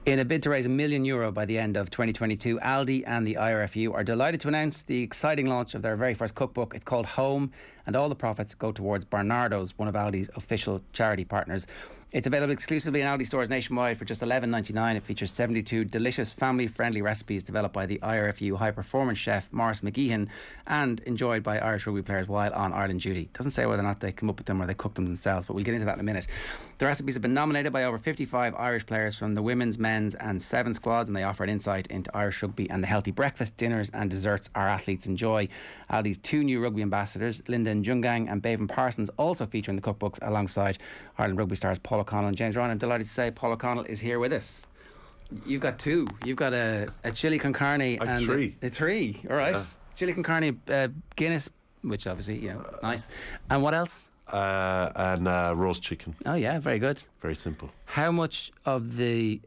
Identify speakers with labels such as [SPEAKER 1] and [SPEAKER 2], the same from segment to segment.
[SPEAKER 1] In a bid to raise €1 million by the end of 2022, Aldi and the IRFU are delighted to announce the exciting launch of their very first cookbook. It's called Home, and all the profits go towards Barnardo's, one of Aldi's official charity partners. It's available exclusively in Aldi stores nationwide for just $11.99. It features 72 delicious family-friendly recipes developed by the IRFU high-performance chef Maurice McGeehan and enjoyed by Irish rugby players while on Ireland duty. Doesn't say whether or not they come up with them or they cook them themselves, but we'll get into that in a minute. The recipes have been nominated by over 55 Irish players from the women's, men's and seven squads, and they offer an insight into Irish rugby and the healthy breakfast, dinners and desserts our athletes enjoy. Aldi's two new rugby ambassadors, Linda Njungang and Bevan Parsons, also feature in the cookbooks alongside Ireland rugby stars Paul O'Connell and James Ryan. I'm delighted to say Paul O'Connell is here with us. You've got two. You've got a chili con carne and
[SPEAKER 2] three.
[SPEAKER 1] Three. All right. Yeah. Chili con carne, Guinness, which obviously, nice. And what else?
[SPEAKER 2] And roast chicken.
[SPEAKER 1] Oh yeah, very good.
[SPEAKER 2] Very simple.
[SPEAKER 1] How much of the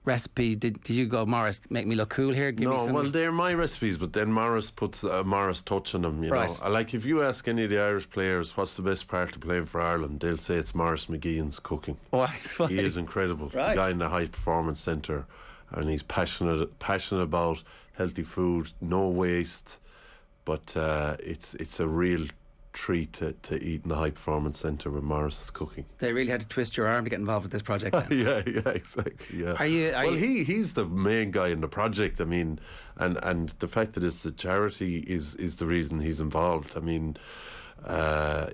[SPEAKER 1] recipe did you go, Maurice, make me look cool here? Give me some...
[SPEAKER 2] well, they're my recipes, but then Maurice puts a Maurice touch on them. You know, like if you ask any of the Irish players what's the best part of playing for Ireland, they'll say it's Maurice McGeehan's cooking. He is incredible. Right. The guy in the high performance centre, and he's passionate about healthy food, no waste, but it's a real treat to eat in the high performance centre with Maurice's cooking.
[SPEAKER 1] They really had to twist your arm to get involved with this project then.
[SPEAKER 2] yeah, exactly. Yeah. He's the main guy in the project. I mean, and the fact that it's a charity is the reason he's involved. I mean,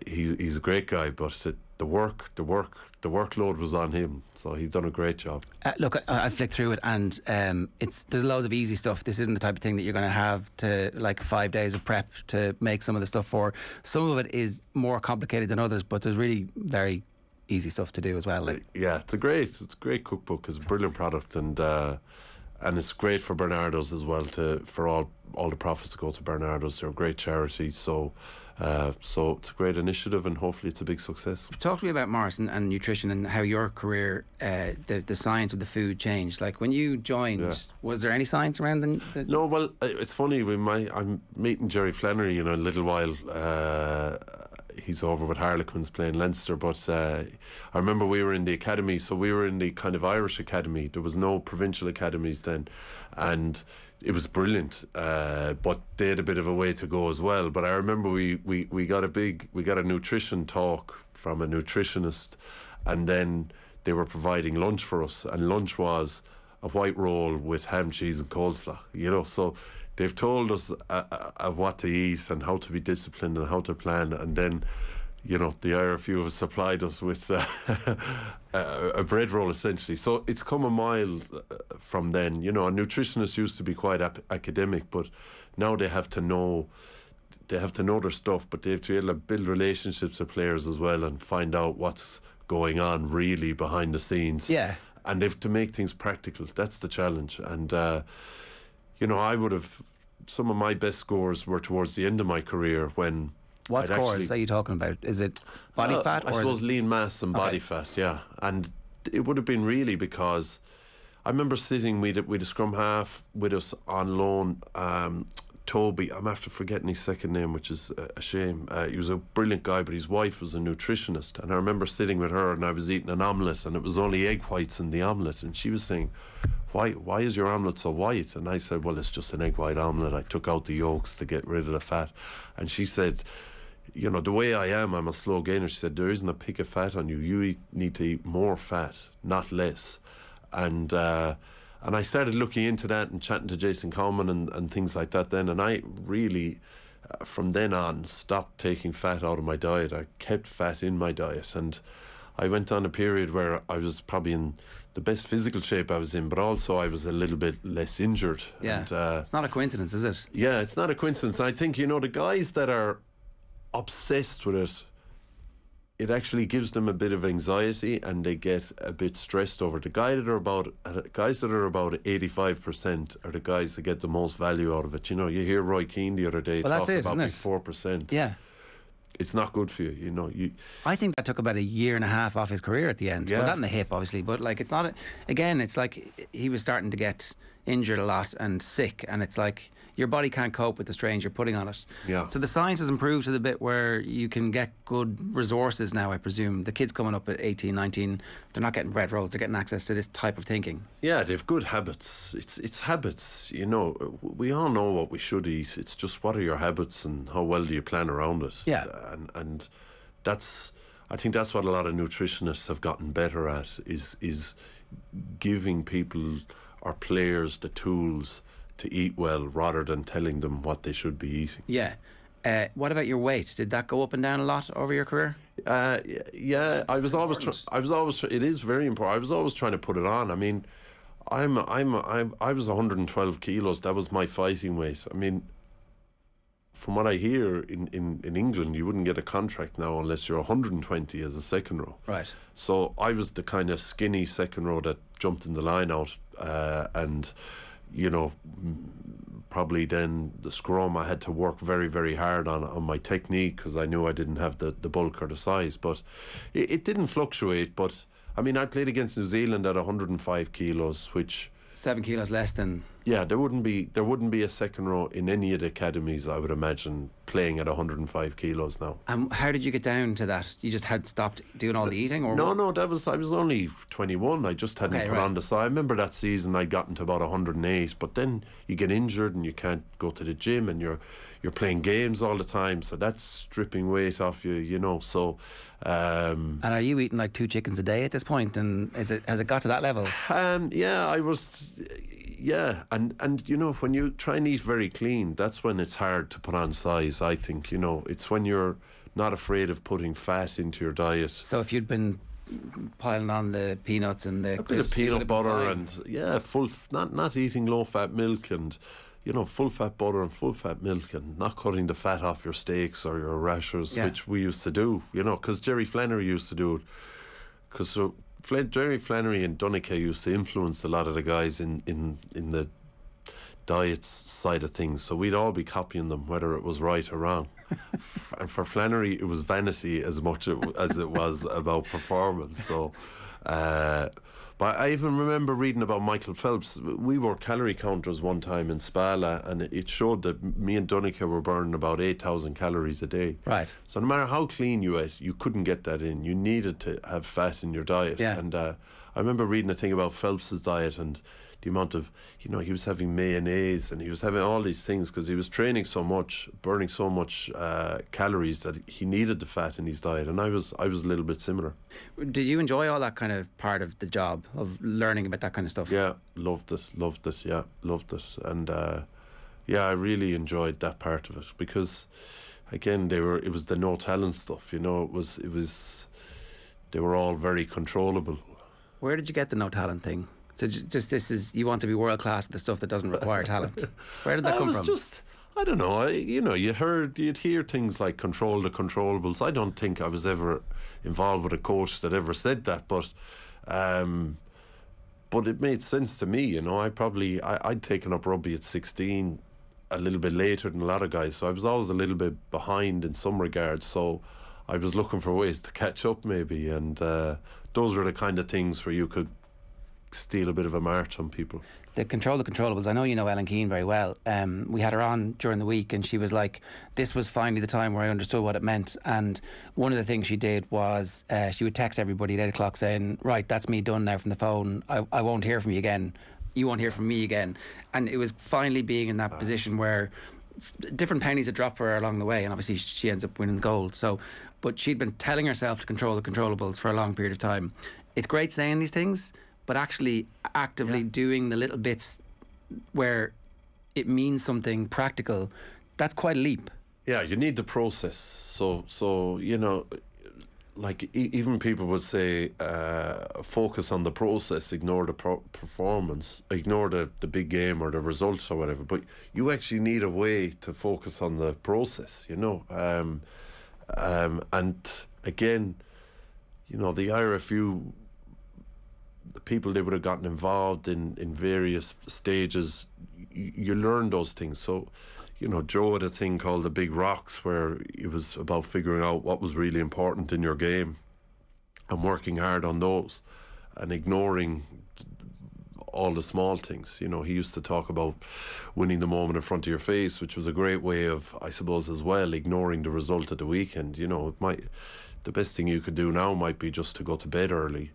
[SPEAKER 2] he's a great guy, but the workload was on him, so he's done a great job.
[SPEAKER 1] Look, I flicked through it, and there's loads of easy stuff. This isn't the type of thing that you're going to have to like 5 days of prep to make some of the stuff for. Some of it is more complicated than others, but there's really very easy stuff to do as well.
[SPEAKER 2] Yeah, it's a great cookbook. It's a brilliant product, and it's great for Barnardo's as well. For all the profits to go to Barnardo's. They're a great charity, so it's a great initiative, and hopefully it's a big success.
[SPEAKER 1] Talk to me about Maurice and nutrition, and how your career, the science of the food changed. Like when you joined, was there any science around the...
[SPEAKER 2] No, well, it's funny. I'm meeting Jerry Flannery in a little while. He's over with Harlequins playing Leinster, but I remember we were in the academy, so we were in the kind of Irish academy. There was no provincial academies then, and it was brilliant, but they had a bit of a way to go as well. But I remember we got a nutrition talk from a nutritionist, and then they were providing lunch for us, and lunch was a white roll with ham, cheese and coleslaw, so they've told us what to eat and how to be disciplined and how to plan, and then the IRFU have supplied us with a bread roll essentially. So it's come a mile from then. A nutritionist used to be quite academic, but now they have to know their stuff, but they have to be able to build relationships with players as well and find out what's going on really behind the scenes.
[SPEAKER 1] Yeah.
[SPEAKER 2] And they have to make things practical. That's the challenge. And I would have, some of my best scores were towards the end of my career when...
[SPEAKER 1] What scores are you talking about? Is it body fat?
[SPEAKER 2] I suppose lean mass and body fat, yeah. And it would have been really because I remember sitting with a scrum half with us on loan, Toby. I'm after forgetting his second name, which is a shame. He was a brilliant guy, but his wife was a nutritionist. And I remember sitting with her and I was eating an omelette, and it was only egg whites in the omelette. And she was saying, why is your omelette so white? And I said, well, it's just an egg white omelette. I took out the yolks to get rid of the fat. And she said, the way I am, I'm a slow gainer. She said, there isn't a pick of fat on you. You need to eat more fat, not less. And I started looking into that and chatting to Jason Coleman and things like that then. And I really, from then on, stopped taking fat out of my diet. I kept fat in my diet. And I went on a period where I was probably in the best physical shape I was in, but also I was a little bit less injured.
[SPEAKER 1] Yeah, and, it's not a coincidence, is it?
[SPEAKER 2] Yeah, it's not a coincidence. I think, the guys that are obsessed with it, it actually gives them a bit of anxiety and they get a bit stressed over it. The guys that are about 85% are the guys that get the most value out of it. You hear Roy Keane the other day talk about 4%.
[SPEAKER 1] Yeah.
[SPEAKER 2] It's not good for you,
[SPEAKER 1] I think that took about 1.5 years off his career at the end.
[SPEAKER 2] Yeah.
[SPEAKER 1] Well, that in the hip, obviously, but it's not. Again, it's like he was starting to get injured a lot and sick, and it's like your body can't cope with the strains you're putting on it.
[SPEAKER 2] Yeah.
[SPEAKER 1] So the science has improved to the bit where you can get good resources now, I presume. The kids coming up at 18, 19, they're not getting bread rolls, they're getting access to this type of thinking.
[SPEAKER 2] Yeah, they've good habits. It's habits, you know. We all know what we should eat. It's just what are your habits and how well do you plan around it.
[SPEAKER 1] Yeah.
[SPEAKER 2] And that's, I think that's what a lot of nutritionists have gotten better at, is giving people or players the tools to eat well rather than telling them what they should be eating.
[SPEAKER 1] Yeah. What about your weight? Did that go up and down a lot over your career?
[SPEAKER 2] Yeah, I was always. It is very important. I was always trying to put it on. I mean, I was 112 kilos. That was my fighting weight. I mean, from what I hear in England, you wouldn't get a contract now unless you're 120 as a second row.
[SPEAKER 1] Right.
[SPEAKER 2] So I was the kind of skinny second row that jumped in the line out, and you know, probably then the scrum I had to work very, very hard on my technique because I knew I didn't have the bulk or the size. But it didn't fluctuate. But I mean, I played against New Zealand at 105 kilos, which
[SPEAKER 1] 7 kilos less than.
[SPEAKER 2] Yeah, there wouldn't be a second row in any of the academies, I would imagine, playing at 105 kilos now.
[SPEAKER 1] How did you get down to that? You just had stopped doing all the eating, or
[SPEAKER 2] no, I was only 21. I just hadn't put on the size. I remember that season I'd gotten to about 108, but then you get injured and you can't go to the gym and you're playing games all the time, so that's stripping weight off you, you know. So,
[SPEAKER 1] and are you eating like 2 chickens a day at this point? And has it got to that level?
[SPEAKER 2] Yeah, I was. Yeah, and you know, when you try and eat very clean, that's when it's hard to put on size, I think. You know, it's when you're not afraid of putting fat into your diet.
[SPEAKER 1] So if you'd been piling on the peanuts and the
[SPEAKER 2] a bit of peanut butter and not eating low fat milk and, you know, full fat butter and full fat milk and not cutting the fat off your steaks or your rashers, which we used to do, you know, because Jerry Flannery used to do it. Because Jerry Flannery and Donnchadh used to influence a lot of the guys in the diets side of things, so we'd all be copying them, whether it was right or wrong. And for Flannery, it was vanity as much as it was about performance. So, but I even remember reading about Michael Phelps. We were calorie counters one time in Spala, and it showed that me and Donnchadh were burning about 8,000 calories a day.
[SPEAKER 1] Right.
[SPEAKER 2] So no matter how clean you ate, you couldn't get that in. You needed to have fat in your diet.
[SPEAKER 1] Yeah.
[SPEAKER 2] And I remember reading a thing about Phelps's diet and the amount of, you know, he was having mayonnaise and he was having all these things because he was training so much, burning so much calories that he needed the fat in his diet. And I was a little bit similar.
[SPEAKER 1] Did you enjoy all that kind of part of the job of learning about that kind of stuff?
[SPEAKER 2] Yeah, loved it. Yeah, loved it. And yeah, I really enjoyed that part of it because, again, it was the no talent stuff. You know, it was they were all very controllable. Where
[SPEAKER 1] did you get the no talent thing? So just this is, you want to be world class at the stuff that doesn't require talent. Where did that come from?
[SPEAKER 2] Just, I don't know. You'd hear things like control the controllables. I don't think I was ever involved with a coach that ever said that, but it made sense to me. You know, I'd taken up rugby at 16, a little bit later than a lot of guys, so I was always a little bit behind in some regards. So I was looking for ways to catch up, maybe, and those were the kind of things where you could steal a bit of a march on people.
[SPEAKER 1] The controllables. I know you know Ellen Keane very well. We had her on during the week and she was like, this was finally the time where I understood what it meant. And one of the things she did was she would text everybody at 8 o'clock saying, right, that's me done now from the phone. I won't hear from you again. You won't hear from me again. And it was finally being in that position where different pennies had dropped for her along the way, and obviously she ends up winning the gold. So, but she'd been telling herself to control the controllables for a long period of time. It's great saying these things, but actually actively doing the little bits where it means something practical, that's quite a leap.
[SPEAKER 2] Yeah, you need the process. So you know, like even people would say, focus on the process, ignore the performance, ignore the big game or the results or whatever. But you actually need a way to focus on the process, you know. And again, you know, the IRFU, the people they would have gotten involved in various stages, you learn those things. So, you know, Joe had a thing called the Big Rocks where it was about figuring out what was really important in your game and working hard on those and ignoring all the small things. You know, he used to talk about winning the moment in front of your face, which was a great way of, I suppose, as well, ignoring the result of the weekend. You know, the best thing you could do now might be just to go to bed early.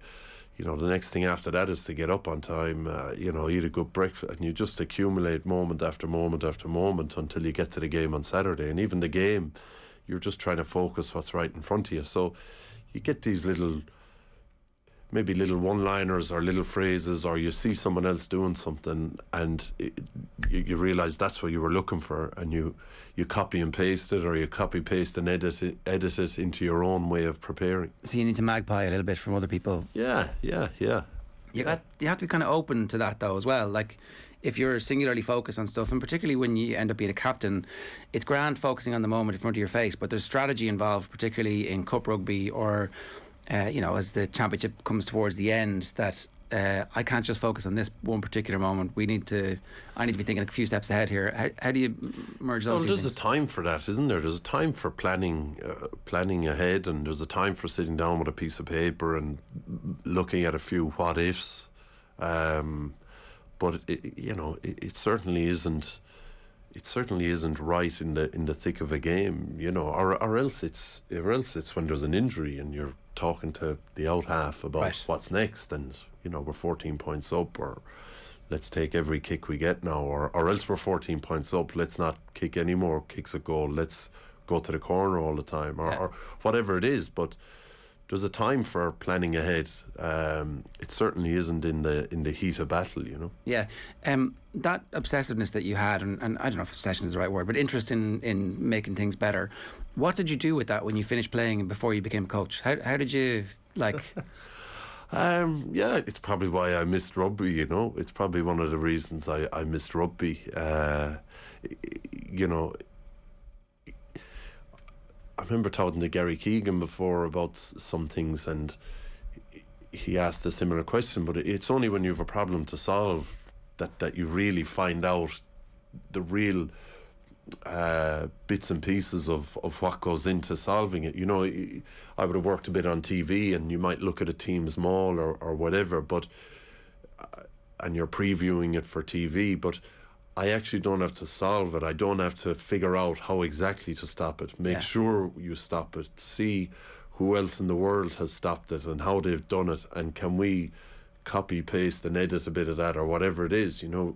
[SPEAKER 2] You know, the next thing after that is to get up on time, you know, eat a good breakfast, and you just accumulate moment after moment after moment until you get to the game on Saturday. And even the game, you're just trying to focus what's right in front of you. So you get these maybe little one-liners or little phrases, or you see someone else doing something and you realise that's what you were looking for, and you copy and paste it, or you copy, paste and edit it into your own way of preparing.
[SPEAKER 1] So you need to magpie a little bit from other people.
[SPEAKER 2] Yeah. You
[SPEAKER 1] have to be kind of open to that though as well. Like, if you're singularly focused on stuff, and particularly when you end up being a captain, it's grand focusing on the moment in front of your face, but there's strategy involved, particularly in cup rugby or you know, as the championship comes towards the end, that I can't just focus on this one particular moment. I need to be thinking a few steps ahead here. How do you merge those two
[SPEAKER 2] things?
[SPEAKER 1] There's
[SPEAKER 2] a time for that, isn't there? There's a time for planning ahead, and there's a time for sitting down with a piece of paper and looking at a few what ifs. But it certainly isn't. It certainly isn't right in the thick of a game, you know, or else it's when there's an injury and you're talking to the out half about what's next, and you know, we're 14 points up, or let's take every kick we get now, or else we're 14 points up, let's not kick any more kicks at goal, let's go to the corner all the time, or whatever it is. But there's a time for planning ahead. It certainly isn't in the heat of battle, you know.
[SPEAKER 1] Yeah, that obsessiveness that you had, and I don't know if obsession is the right word, but interest in making things better. What did you do with that when you finished playing and before you became a coach? How did you like?
[SPEAKER 2] It's probably why I missed rugby. You know, it's probably one of the reasons I missed rugby. You know, I remember talking to Gary Keegan before about some things, and he asked a similar question, but it's only when you have a problem to solve that you really find out the real bits and pieces of what goes into solving it. You know, I would have worked a bit on TV, and you might look at a team's maul or whatever, but and you're previewing it for TV, but I actually don't have to solve it. I don't have to figure out how exactly to stop it. Make sure you stop it. See who else in the world has stopped it and how they've done it, and can we copy, paste and edit a bit of that, or whatever it is. You know,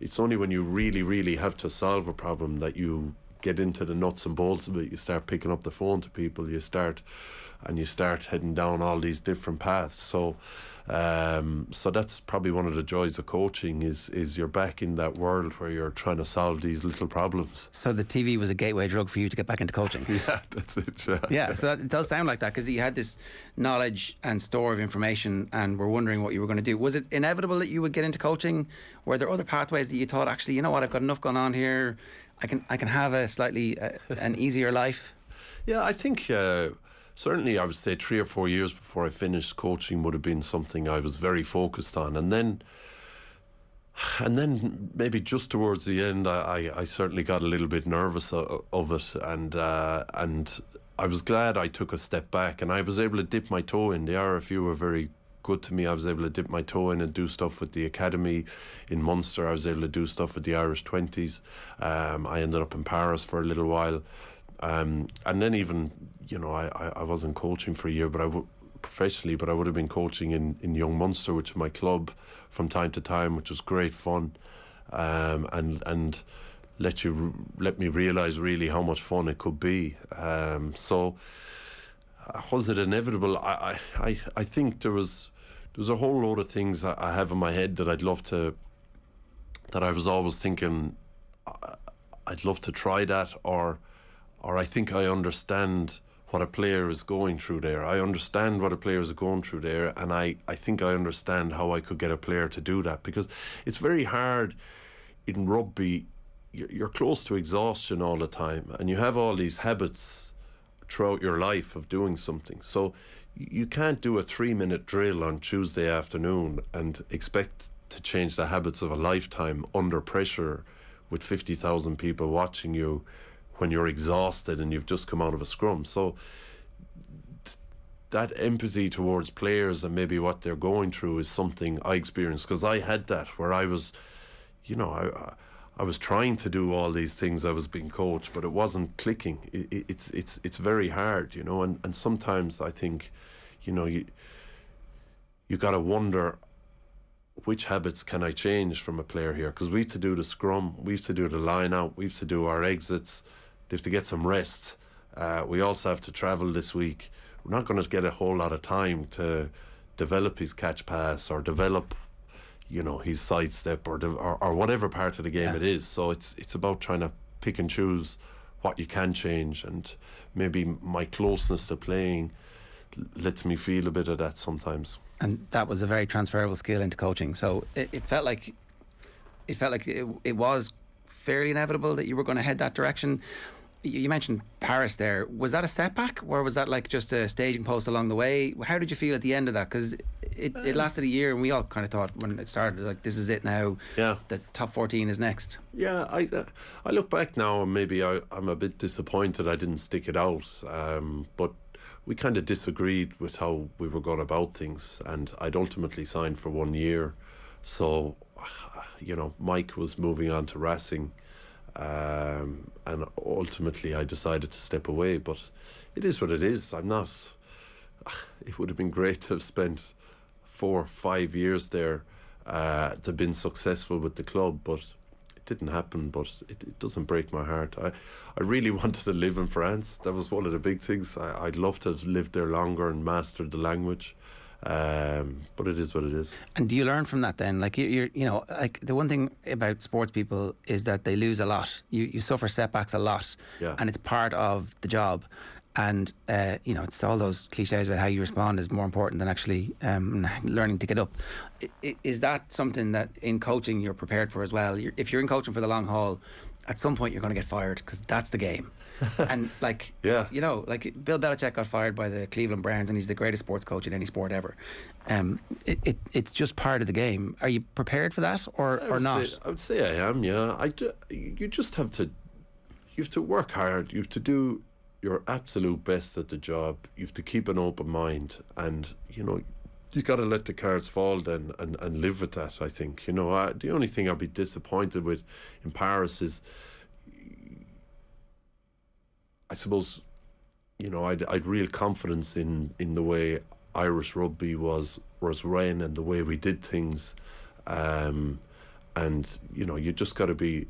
[SPEAKER 2] it's only when you really, really have to solve a problem that you get into the nuts and bolts of it. You start picking up the phone to people, you start heading down all these different paths. So that's probably one of the joys of coaching, is you're back in that world where you're trying to solve these little problems.
[SPEAKER 1] So the TV was a gateway drug for you to get back into coaching.
[SPEAKER 2] Yeah, that's it.
[SPEAKER 1] Yeah, so it does sound like that, because you had this knowledge and store of information and were wondering what you were going to do. Was it inevitable that you would get into coaching? Were there other pathways that you thought, actually, you know what, I've got enough going on here, I can have a slightly an easier life?
[SPEAKER 2] Yeah, I think certainly I would say 3 or 4 years before I finished, coaching would have been something I was very focused on, and then maybe just towards the end I certainly got a little bit nervous of it, and I was glad I took a step back and I was able to dip my toe in. The RFU were very good to me. I was able to dip my toe in and do stuff with the academy in Munster. I was able to do stuff with the Irish 20s. I ended up in Paris for a little while. And then even, you know, I wasn't coaching for a year, but professionally, but I would have been coaching in Young Munster, which is my club, from time to time, which was great fun, and let me realise really how much fun it could be. So was it inevitable? I think there's a whole load of things I have in my head that I'd love to, that I was always thinking I'd love to try that, or I think I understand what a player is going through there. I understand what a player is going through there, and I think I understand how I could get a player to do that, because it's very hard in rugby. You're close to exhaustion all the time, and you have all these habits throughout your life of doing something. So you can't do a 3-minute drill on Tuesday afternoon and expect to change the habits of a lifetime under pressure with 50,000 people watching you when you're exhausted and you've just come out of a scrum. So that empathy towards players and maybe what they're going through is something I experienced, because I had that where I was, you know, I was trying to do all these things. I was being coached, but it wasn't clicking. It's very hard, you know, and sometimes I think, you know, you got to wonder, which habits can I change from a player here? Because we have to do the scrum, we have to do the line out, we have to do our exits, they have to get some rest. We also have to travel this week. We're not going to get a whole lot of time to develop his catch pass or develop, you know, his sidestep or whatever part of the game it is. So it's about trying to pick and choose what you can change, and maybe my closeness to playing lets me feel a bit of that sometimes.
[SPEAKER 1] And that was a very transferable skill into coaching. So it felt like it was fairly inevitable that you were going to head that direction. You mentioned Paris there. Was that a setback, or was that like just a staging post along the way? How did you feel at the end of that? Because it lasted a year, and we all kind of thought when it started, like, this is it now.
[SPEAKER 2] Yeah.
[SPEAKER 1] The top 14 is next.
[SPEAKER 2] Yeah, I look back now and maybe I'm a bit disappointed I didn't stick it out. But we kind of disagreed with how we were going about things, and I'd ultimately signed for 1 year. So, you know, Mike was moving on to Racing. And ultimately I decided to step away, but it is what it is. It would have been great to have spent 4 or 5 years there to have been successful with the club, but it didn't happen. But it doesn't break my heart. I really wanted to live in France. That was one of the big things. I'd love to have lived there longer and mastered the language. But it is what it is.
[SPEAKER 1] And do you learn from that then? Like you know, like the one thing about sports people is that they lose a lot. You suffer setbacks a lot, and it's part of the job. And you know, it's all those cliches about how you respond is more important than actually learning to get up. Is that something that in coaching you're prepared for as well? If you're in coaching for the long haul, at some point you're going to get fired, because that's the game. And like, you know, like Bill Belichick got fired by the Cleveland Browns, and he's the greatest sports coach in any sport ever. It's just part of the game. Are you prepared for that, or not?
[SPEAKER 2] I would say I am. Yeah, you just have to. You have to work hard. You have to do your absolute best at the job. You have to keep an open mind, and you know, you got to let the cards fall then, and live with that. I think, you know, the only thing I'd be disappointed with in Paris is, I suppose, you know, I'd real confidence in the way Irish rugby was ran and the way we did things, and you know, you just got to be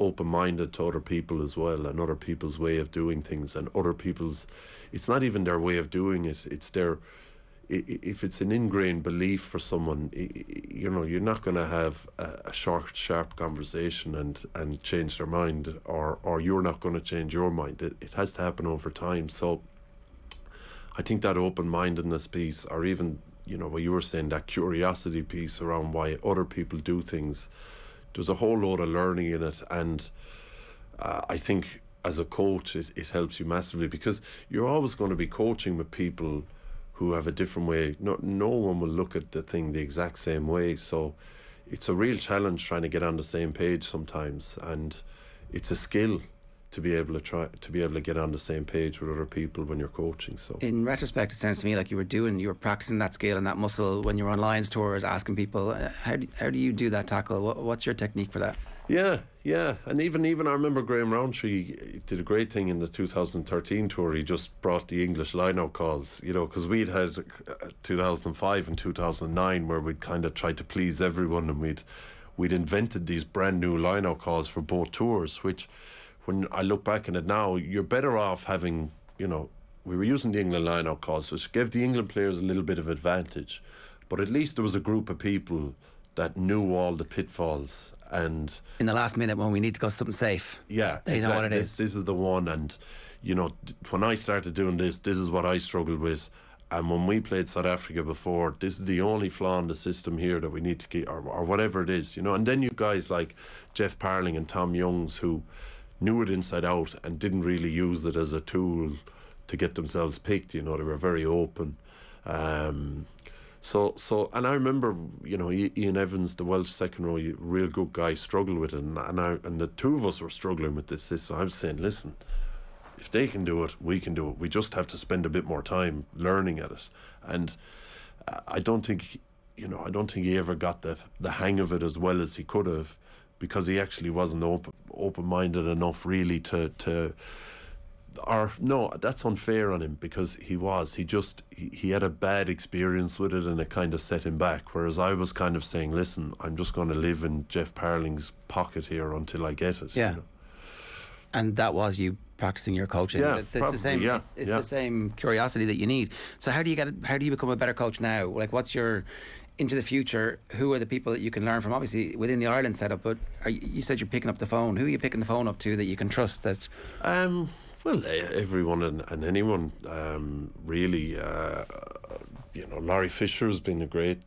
[SPEAKER 2] open-minded to other people as well, and other people's way of doing things, and other people's. It's not even their way of doing it; it's their. If it's an ingrained belief for someone, you know, you're not going to have a short, sharp conversation and change their mind, or you're not going to change your mind. It has to happen over time. So I think that open-mindedness piece, or even, you know, what you were saying, that curiosity piece around why other people do things, there's a whole load of learning in it. And I think as a coach, it helps you massively, because you're always going to be coaching with people who have a different way. No one will look at the thing the exact same way. So it's a real challenge trying to get on the same page sometimes, and it's a skill to be able to get on the same page with other people when you're coaching. So
[SPEAKER 1] in retrospect, it sounds to me like you were practicing that skill and that muscle when you were on Lions tours, asking people, how do you do that tackle? What's your technique for that?
[SPEAKER 2] Yeah, and even I remember Graham Rowntree did a great thing in the 2013 tour. He just brought the English line-out calls, you know, because we'd had 2005 and 2009 where we'd kind of tried to please everyone, and we'd invented these brand new line-out calls for both tours, which, when I look back on it now, you're better off having, you know, we were using the England line-out calls, which gave the England players a little bit of advantage, but at least there was a group of people that knew all the pitfalls. And
[SPEAKER 1] in the last minute when we need to go something safe,
[SPEAKER 2] they
[SPEAKER 1] exactly. Know what it is.
[SPEAKER 2] This is the one. And you know, when I started doing this is what I struggled with. And when we played South Africa before, this is the only flaw in the system here that we need to get, or whatever it is, you know. And then you guys like Jeff Parling and Tom Youngs, who knew it inside out and didn't really use it as a tool to get themselves picked. You know, they were very open. So, and I remember, you know, Ian Evans, the Welsh second row, real good guy, struggled with it, and the two of us were struggling with this. So I was saying, listen, if they can do it, we can do it. We just have to spend a bit more time learning at it. And I don't think he ever got the hang of it as well as he could have, because he actually wasn't open-minded enough really to or no, that's unfair on him, because he had a bad experience with it and it kind of set him back, whereas I was kind of saying, listen, I'm just going to live in Jeff Parling's pocket here until I get it.
[SPEAKER 1] Yeah. And that was you practicing your coaching.
[SPEAKER 2] Yeah,
[SPEAKER 1] It's
[SPEAKER 2] probably,
[SPEAKER 1] the same.
[SPEAKER 2] yeah,
[SPEAKER 1] It's the same curiosity that you need. So how do you become a better coach now? Like, what's your into the future? Who are the people that you can learn from? Obviously within the Ireland setup, but you said you're picking up the phone. Who are you picking the phone up to that you can trust? That
[SPEAKER 2] well, everyone and anyone, really. Laurie Fisher's been a great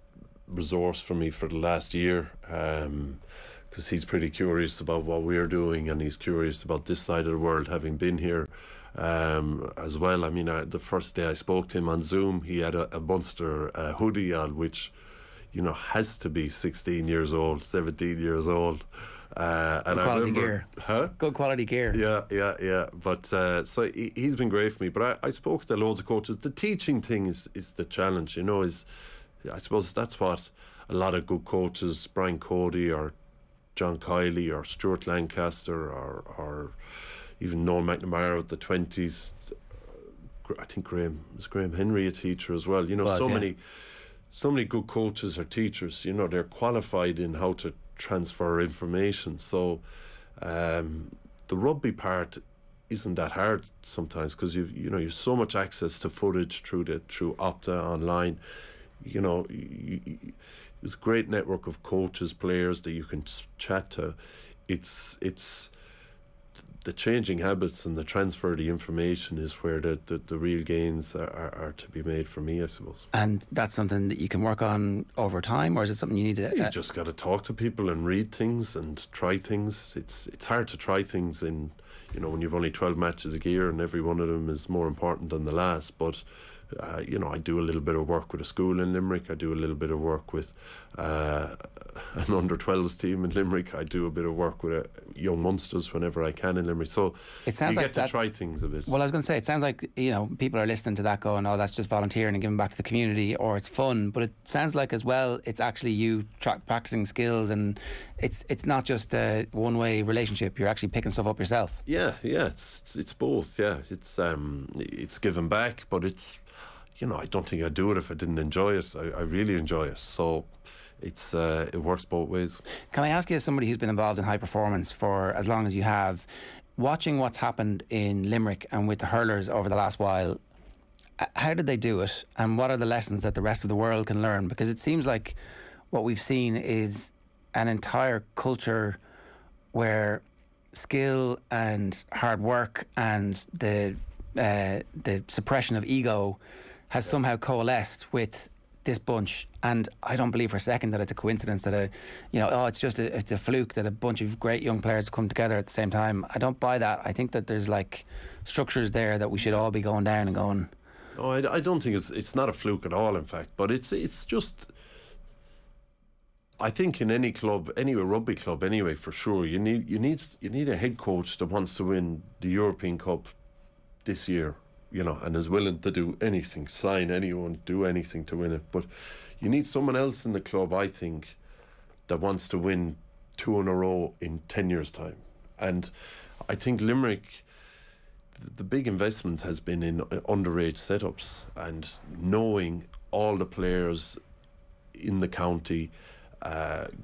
[SPEAKER 2] resource for me for the last year, because he's pretty curious about what we're doing, and he's curious about this side of the world, having been here as well. I mean, the first day I spoke to him on Zoom, he had a Munster hoodie on, which, has to be 16 years old, 17 years old. And
[SPEAKER 1] good quality gear.
[SPEAKER 2] Huh?
[SPEAKER 1] Good quality gear.
[SPEAKER 2] Yeah. But so he's been great for me. But I spoke to loads of coaches. The teaching thing is the challenge, I suppose that's what a lot of good coaches, Brian Cody or John Kiley or Stuart Lancaster or even Noel McNamara at the 20s. I think Graham Henry a teacher as well. So many good coaches or teachers. They're qualified in how to transfer information. So the rugby part isn't that hard sometimes, because you've so much access to footage through Opta online. There's a great network of coaches, players that you can chat to. It's the changing habits and the transfer of the information is where the real gains are to be made for me, I suppose.
[SPEAKER 1] And that's something that you can work on over time, or is it something you need to...
[SPEAKER 2] You just got to talk to people and read things and try things. It's hard to try things in, when you've only 12 matches a year and every one of them is more important than the last. But I do a little bit of work with a school in Limerick. I do a little bit of work with an under-12s team in Limerick. I do a bit of work with young Munsters whenever I can in Limerick. So
[SPEAKER 1] it sounds
[SPEAKER 2] you
[SPEAKER 1] like
[SPEAKER 2] get to try things a bit.
[SPEAKER 1] Well, I was going to say, it sounds like people are listening to that going, oh, that's just volunteering and giving back to the community, or it's fun. But it sounds like as well, it's actually you practicing skills, and it's not just a one-way relationship. You're actually picking stuff up yourself.
[SPEAKER 2] Yeah, it's both. Yeah, it's giving back, but it's, I don't think I'd do it if I didn't enjoy it. I really enjoy it. So it works both ways. Can
[SPEAKER 1] I ask you, as somebody who's been involved in high performance for as long as you have, watching what's happened in Limerick and with the hurlers over the last while, how did they do it, and what are the lessons that the rest of the world can learn? Because it seems like what we've seen is an entire culture where skill and hard work and the suppression of ego has somehow coalesced with this bunch, and I don't believe for a second that it's a coincidence that it's a fluke that a bunch of great young players come together at the same time. I don't buy that. I think that there's structures there that we should all be going down and going.
[SPEAKER 2] No, I don't think it's not a fluke at all, in fact, but it's just, I think in any club, any rugby club anyway, for sure, you need a head coach that wants to win the European Cup this year, and is willing to do anything, sign anyone, do anything to win it. But you need someone else in the club, I think, that wants to win 2 in a row in 10 years' time. And I think Limerick, the big investment has been in underage setups and knowing all the players in the county,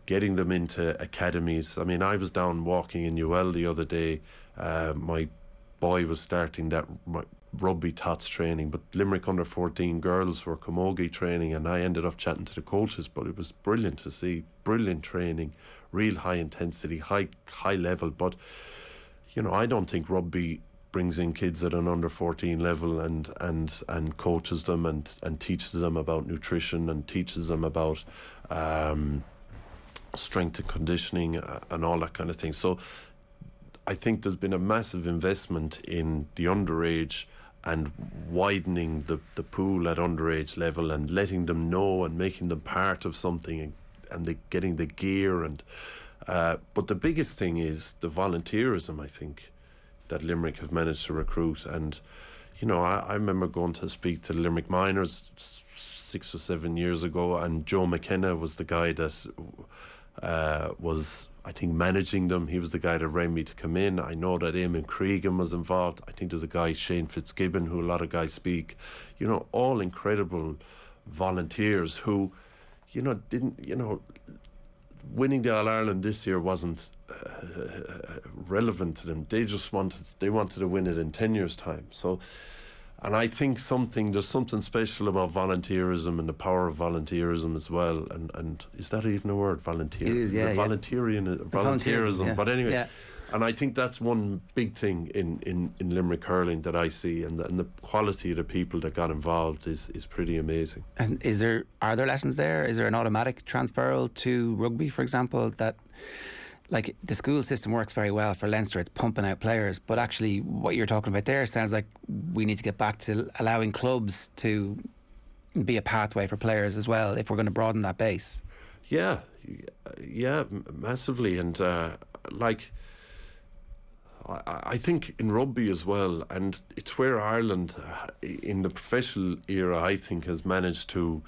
[SPEAKER 2] getting them into academies. I mean, I was down walking in UL the other day. My boy was starting that rugby tots training, but Limerick under 14 girls were camogie training, and I ended up chatting to the coaches. But it was brilliant to see, brilliant training, real high intensity, high level. But I don't think rugby brings in kids at an under 14 level and coaches them and teaches them about nutrition and teaches them about strength and conditioning and all that kind of thing. So I think there's been a massive investment in the underage and widening the pool at underage level and letting them know and making them part of something and getting the gear. And but the biggest thing is the volunteerism, I think. that Limerick have managed to recruit. And I remember going to speak to the Limerick minors 6 or 7 years ago, and Joe McKenna was the guy that was, I think, managing them. He was the guy that rang me to come in. I know that Eamon Cregan was involved. I think there's a guy, Shane Fitzgibbon, who a lot of guys speak. All incredible volunteers who, winning the All-Ireland this year wasn't relevant to them. They wanted to win it in 10 years' time. So, and I think there's something special about volunteerism and the power of volunteerism as well. And is that even a word? Volunteer?
[SPEAKER 1] It is, yeah.
[SPEAKER 2] Volunteerism.
[SPEAKER 1] Yeah.
[SPEAKER 2] But anyway,
[SPEAKER 1] yeah.
[SPEAKER 2] And I think that's one big thing in Limerick hurling that I see, and the quality of the people that got involved is pretty amazing.
[SPEAKER 1] And are there lessons there? Is there an automatic transferal to rugby, for example, that, like, the school system works very well for Leinster, it's pumping out players, but actually what you're talking about there sounds like we need to get back to allowing clubs to be a pathway for players as well, if we're going to broaden that base.
[SPEAKER 2] Yeah, massively. And I think in rugby as well, and it's where Ireland in the professional era, I think, has managed to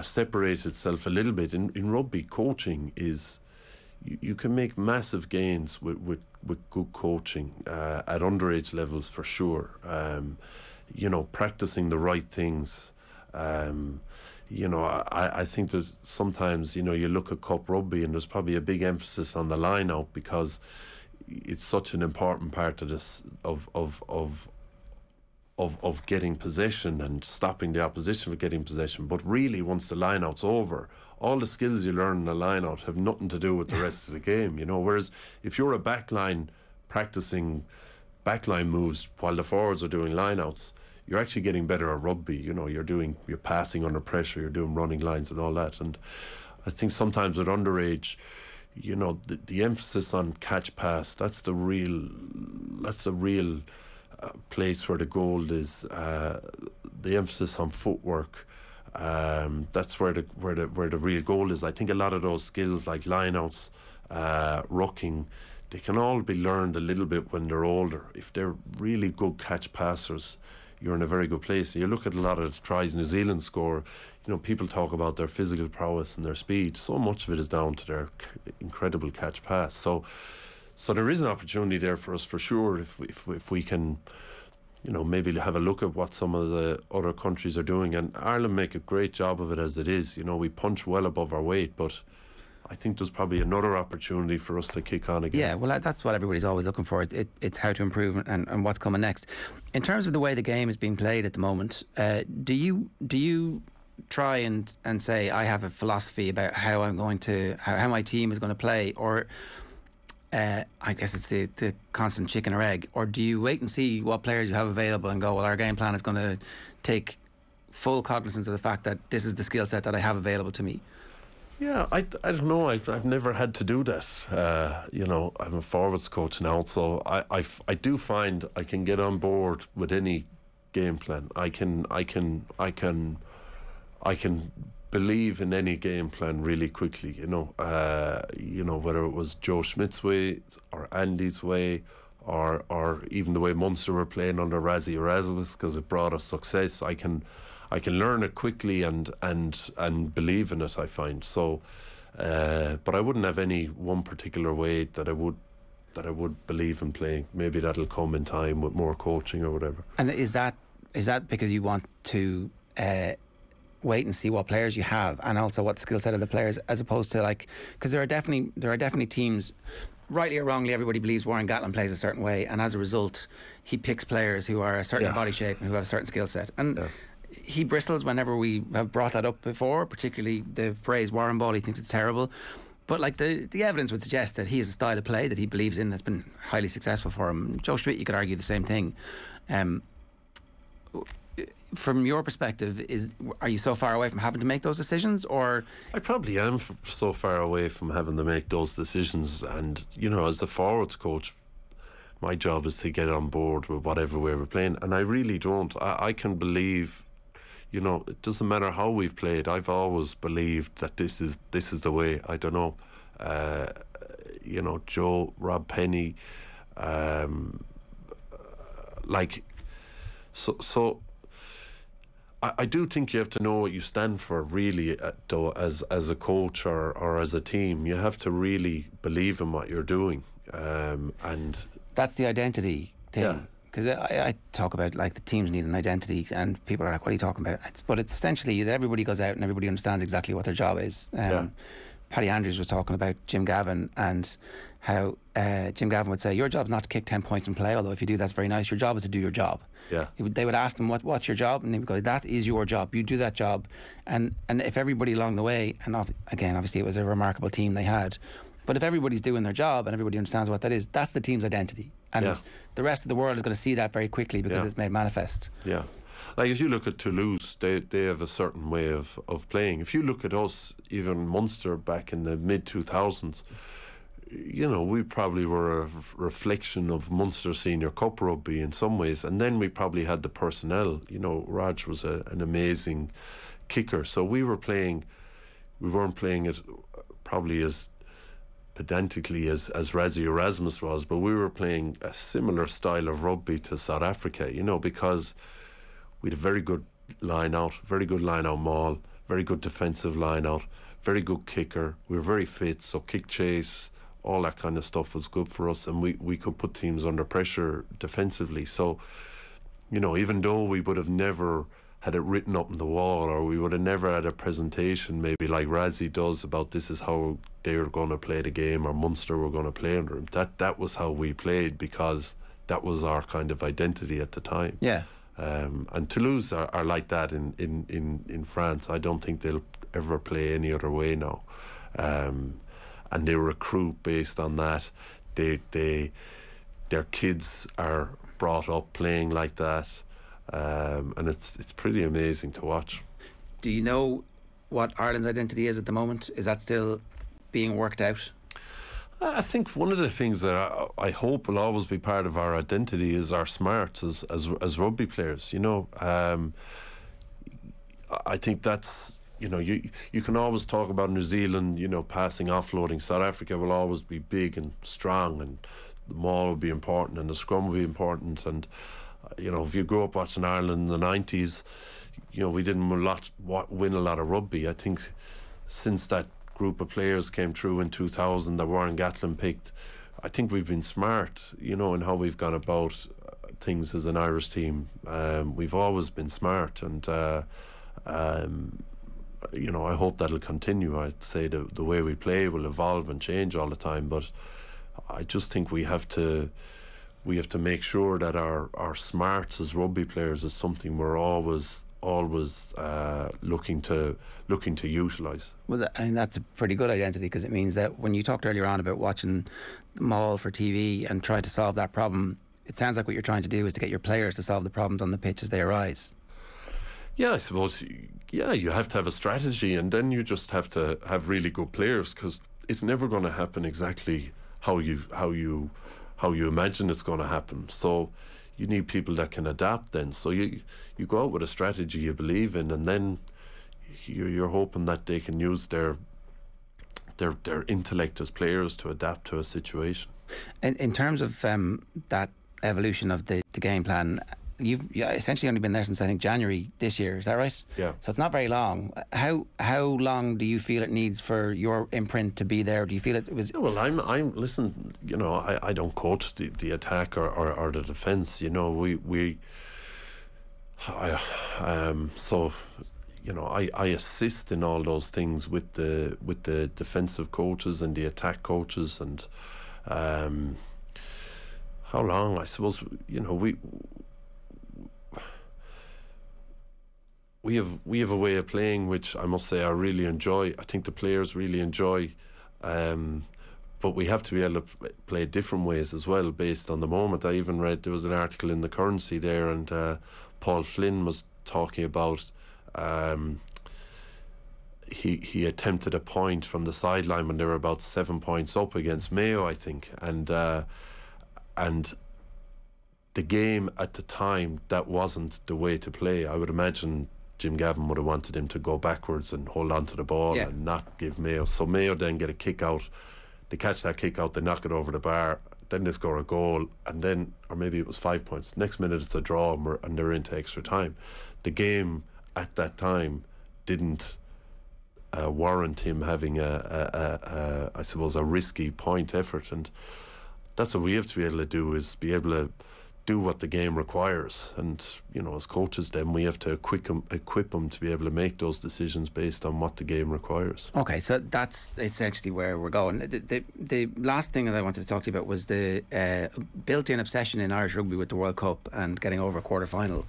[SPEAKER 2] separate itself a little bit. In rugby, coaching is, you can make massive gains with good coaching at underage levels, for sure. Practicing the right things. I think there's sometimes, you look at Cup Rugby and there's probably a big emphasis on the line out, because it's such an important part of this of getting possession and stopping the opposition from getting possession. But really, once the line out's over, all the skills you learn in the line out have nothing to do with the rest of the game, whereas if you're a backline practicing backline moves while the forwards are doing line outs, you're actually getting better at rugby. You're passing under pressure, you're doing running lines and all that. And I think sometimes with underage, the emphasis on catch pass, that's the real place where the gold is. The emphasis on footwork, that's where the real goal is. I think a lot of those skills like lineouts, rucking, they can all be learned a little bit when they're older. If they're really good catch passers, you're in a very good place. You look at a lot of the tries New Zealand score, people talk about their physical prowess and their speed. So much of it is down to their incredible catch pass. So there is an opportunity there for us, for sure, if we can, maybe have a look at what some of the other countries are doing. And Ireland make a great job of it as it is. We punch well above our weight, but I think there's probably another opportunity for us to kick on again.
[SPEAKER 1] Yeah, well, that's what everybody's always looking for. It's how to improve and what's coming next. In terms of the way the game is being played at the moment, do you try and say, I have a philosophy about how my team is going to play, or I guess it's the constant chicken or egg, or do you wait and see what players you have available and go, well, our game plan is going to take full cognizance of the fact that this is the skill set that I have available to me?
[SPEAKER 2] Yeah, I don't know. I've never had to do that. I'm a forwards coach now, so I do find I can get on board with any game plan. I can believe in any game plan really quickly. Whether it was Joe Schmidt's way or Andy's way, or even the way Munster were playing under Razzie Erasmus, because it brought us success. I can learn it quickly and believe in it, I find. So, but I wouldn't have any one particular way that I would believe in playing. Maybe that'll come in time with more coaching or whatever.
[SPEAKER 1] And is that because you want to wait and see what players you have, and also what the skill set of the players, as opposed to because there are definitely teams, rightly or wrongly, everybody believes Warren Gatlin plays a certain way, and as a result he picks players who are a certain body shape and who have a certain skill set, and he bristles whenever we have brought that up before, particularly the phrase Warren ball. He thinks it's terrible, but the evidence would suggest that he has a style of play that he believes in that's been highly successful for him. Joe Schmidt, you could argue the same thing. From your perspective, are you so far away from having to make those decisions, or?
[SPEAKER 2] I probably am so far away from having to make those decisions, and as the forwards coach, my job is to get on board with whatever way we're playing, and I really don't. I can believe, it doesn't matter how we've played. I've always believed that this is the way. I don't know, Joe, Rob Penny, like, so I do think you have to know what you stand for, really, though, as a coach or as a team. You have to really believe in what you're doing, and
[SPEAKER 1] that's the identity thing. Because I talk about, like, the teams need an identity, and people are like, what are you talking about? But it's essentially that everybody goes out and everybody understands exactly what their job is. Paddy Andrews was talking about Jim Gavin, and how Jim Gavin would say, your job's not to kick 10 points in play, although if you do, that's very nice. Your job is to do your job. They would ask them, what's your job? And they would go, that is your job. You do that job. And if everybody along the way, and again, obviously it was a remarkable team they had, but if everybody's doing their job and everybody understands what that is, that's the team's identity. And the rest of the world is going to see that very quickly because it's made manifest.
[SPEAKER 2] Like, if you look at Toulouse, they have a certain way of playing. If you look at us, even Munster back in the mid-2000s, you know, we probably were a reflection of Munster Senior Cup rugby in some ways, and then we probably had the personnel. You know, Raj was an amazing kicker, so we weren't playing it probably as pedantically as Razzie Erasmus was, but we were playing a similar style of rugby to South Africa, you know, because we had a very good line out maul, very good defensive line out, very good kicker. We were very fit, so kick chase, all that kind of stuff was good for us, and we could put teams under pressure defensively. So, you know, even though we would have never had it written up on the wall, or we would have never had a presentation maybe like Razzie does about this is how they were going to play the game, or Munster were going to play under him, that was how we played, because that was our kind of identity at the time. And Toulouse are like that in France. I don't think they'll ever play any other way now. And they recruit based on that. Their kids are brought up playing like that, and it's pretty amazing to watch.
[SPEAKER 1] Do you know what Ireland's identity is at the moment? Is that still being worked out?
[SPEAKER 2] I think one of the things that I hope will always be part of our identity is our smarts as rugby players. You know, I think that's, you know, you can always talk about New Zealand, you know, passing, offloading. South Africa will always be big and strong, and the maul will be important, and the scrum will be important. And you know, if you grew up watching Ireland in the 90s, you know, we didn't win a lot of rugby. I think since that group of players came through in 2000 that Warren Gatland picked, I think we've been smart, you know, in how we've gone about things as an Irish team. We've always been smart, and you know, I hope that'll continue. I'd say the way we play will evolve and change all the time, but I just think we have to make sure that our smarts as rugby players is something we're always looking to utilise.
[SPEAKER 1] Well, I mean, that's a pretty good identity, because it means that when you talked earlier on about watching the maul for TV and trying to solve that problem, it sounds like what you're trying to do is to get your players to solve the problems on the pitch as they arise.
[SPEAKER 2] Yeah, I suppose. Yeah, you have to have a strategy, and then you just have to have really good players, because it's never going to happen exactly how you imagine it's going to happen. So you need people that can adapt then. So you go out with a strategy you believe in, and then you're hoping that they can use their intellect as players to adapt to a situation.
[SPEAKER 1] And in terms of that evolution of the game plan, you've essentially only been there since, I think, January this year. Is that right?
[SPEAKER 2] Yeah.
[SPEAKER 1] So it's not very long. How long do you feel it needs for your imprint to be there? Do you feel it was?
[SPEAKER 2] Yeah, well, I'm listen. You know, I don't coach the attack or the defence. You know, so, you know, I assist in all those things with the defensive coaches and the attack coaches, and how long? I suppose, you know, we have a way of playing which I must say I really enjoy. I think the players really enjoy, but we have to be able to play different ways as well based on the moment. I even read there was an article in the Currency there, and Paul Flynn was talking about he attempted a point from the sideline when they were about 7 points up against Mayo, I think, and the game at the time, that wasn't the way to play. I would imagine Jim Gavin would have wanted him to go backwards and hold on to the ball and not give Mayo. So Mayo then get a kick out. They catch that kick out, they knock it over the bar. then they score a goal, and then, or maybe it was 5 points. Next minute it's a draw, and they're into extra time. The game at that time didn't warrant him having I suppose, a risky point effort, and that's what we have to be able to do, is be able to do what the game requires. And as coaches, then we have to equip them to be able to make those decisions based on what the game requires.
[SPEAKER 1] Okay, so that's essentially where we're going. The last thing that I wanted to talk to you about was the built-in obsession in Irish rugby with the World Cup and getting over a quarter-final.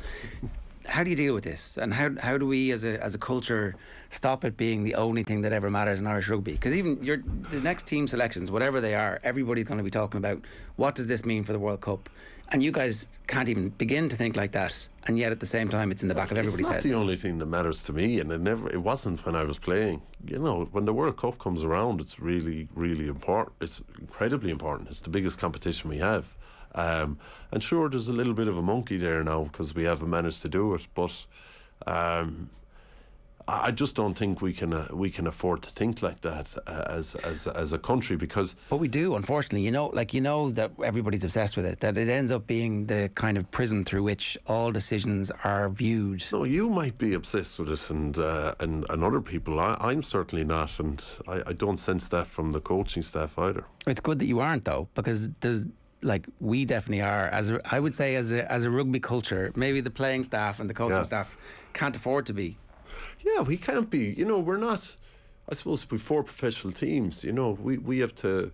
[SPEAKER 1] How do you deal with this, and how do we as a culture stop it being the only thing that ever matters in Irish rugby? Because even the next team selections, whatever they are, everybody's going to be talking about what does this mean for the World Cup, and you guys can't even begin to think like that, and yet at the same time it's in the back of everybody's heads.
[SPEAKER 2] It's not the only thing that matters to me, and it wasn't when I was playing. When the World Cup comes around, it's really, really important. It's incredibly important. It's the biggest competition we have. And sure, there's a little bit of a monkey there now because we haven't managed to do it, but I just don't think we can afford to think like that as a country, because.
[SPEAKER 1] But we do, unfortunately. That everybody's obsessed with it. That it ends up being the kind of prism through which all decisions are viewed.
[SPEAKER 2] No, you might be obsessed with it, and other people. I'm certainly not, and I don't sense that from the coaching staff either.
[SPEAKER 1] It's good that you aren't, though, because we definitely are. I would say as a rugby culture, maybe the playing staff and the coaching staff can't afford to be.
[SPEAKER 2] Yeah, we can't be. We're not. I suppose before professional teams, we have to.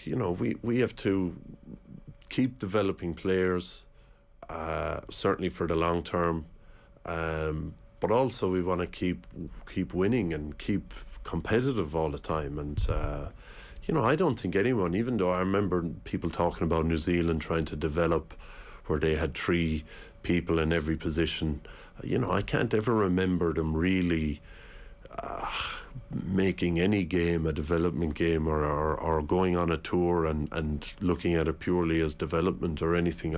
[SPEAKER 2] We have to keep developing players, certainly for the long term, but also we want to keep winning and keep competitive all the time. And I don't think anyone, even though I remember people talking about New Zealand trying to develop where they had 3 people in every position. I can't ever remember them really making any game a development game or going on a tour and looking at it purely as development or anything.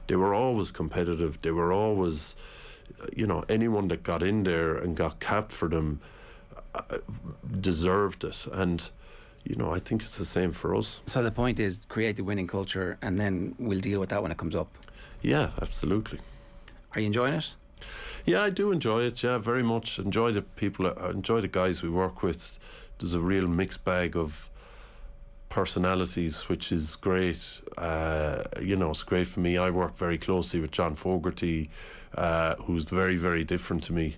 [SPEAKER 2] They were always competitive. They were always, anyone that got in there and got capped for them deserved it. And I think it's the same for us.
[SPEAKER 1] So the point is, create the winning culture, and then we'll deal with that when it comes up.
[SPEAKER 2] Yeah, absolutely.
[SPEAKER 1] Are you enjoying it?
[SPEAKER 2] Yeah, I do enjoy it. Yeah, very much. Enjoy the people. Enjoy the guys we work with. There's a real mixed bag of personalities, which is great. It's great for me. I work very closely with John Fogarty, who's very, very different to me.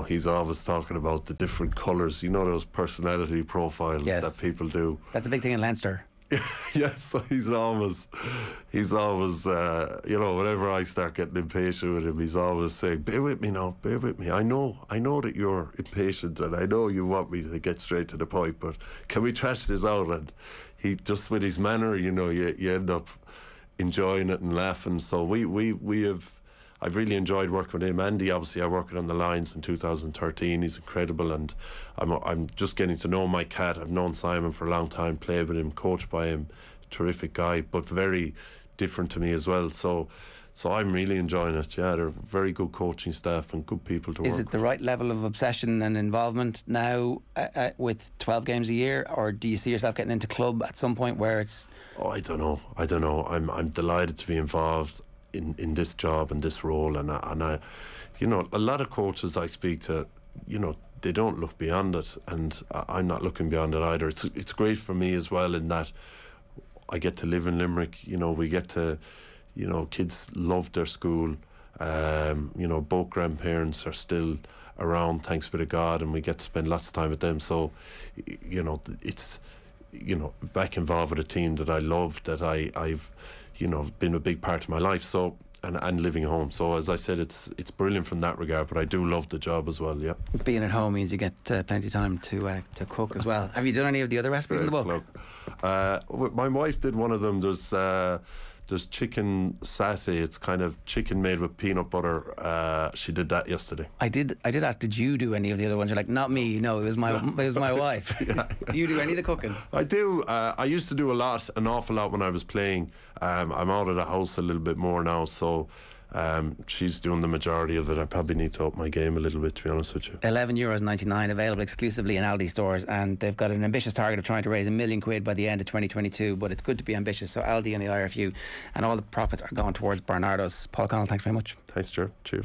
[SPEAKER 2] He's always talking about the different colours. Those personality profiles that people do.
[SPEAKER 1] That's a big thing in Leinster.
[SPEAKER 2] Yes, he's always whenever I start getting impatient with him, he's always saying, bear with me now, bear with me. I know that you're impatient, and I know you want me to get straight to the point, but can we trash this out? And he just, with his manner, you end up enjoying it and laughing. So I've really enjoyed working with him. Andy, obviously, I worked on the lines in 2013. He's incredible, and I'm just getting to know my cat. I've known Simon for a long time, played with him, coached by him, terrific guy, but very different to me as well. So I'm really enjoying it. Yeah, they're very good coaching staff and good people to work with.
[SPEAKER 1] Is it the right level of obsession and involvement now with 12 games a year, or do you see yourself getting into club at some point where it's?
[SPEAKER 2] Oh, I don't know. I'm delighted to be involved in this job and this role, and I a lot of coaches I speak to, they don't look beyond it, and I'm not looking beyond it either. It's great for me as well, in that I get to live in Limerick. We get to, kids love their school. Both grandparents are still around, thanks be to God, and we get to spend lots of time with them. So it's back involved with a team that I love, that I've been a big part of my life. So and living at home. So as I said, it's brilliant from that regard. But I do love the job as well. Yeah.
[SPEAKER 1] Being at home means you get plenty of time to cook as well. Have you done any of the other recipes in the book?
[SPEAKER 2] My wife did one of them. There's chicken satay. It's kind of chicken made with peanut butter. She did that yesterday.
[SPEAKER 1] I did ask, did you do any of the other ones? You're like, not me. No, it was my wife. Yeah. Do you do any of the cooking?
[SPEAKER 2] I do. I used to do an awful lot when I was playing. I'm out of the house a little bit more now, so She's doing the majority of it. I probably need to up my game a little bit, to be honest with you.
[SPEAKER 1] €11.99 available exclusively in Aldi stores, and they've got an ambitious target of trying to raise £1 million by the end of 2022, but it's good to be ambitious. So Aldi and the IRFU, and all the profits are going towards Barnardo's. Paul Connell, thanks very much.
[SPEAKER 2] Thanks, Ger. Cheers.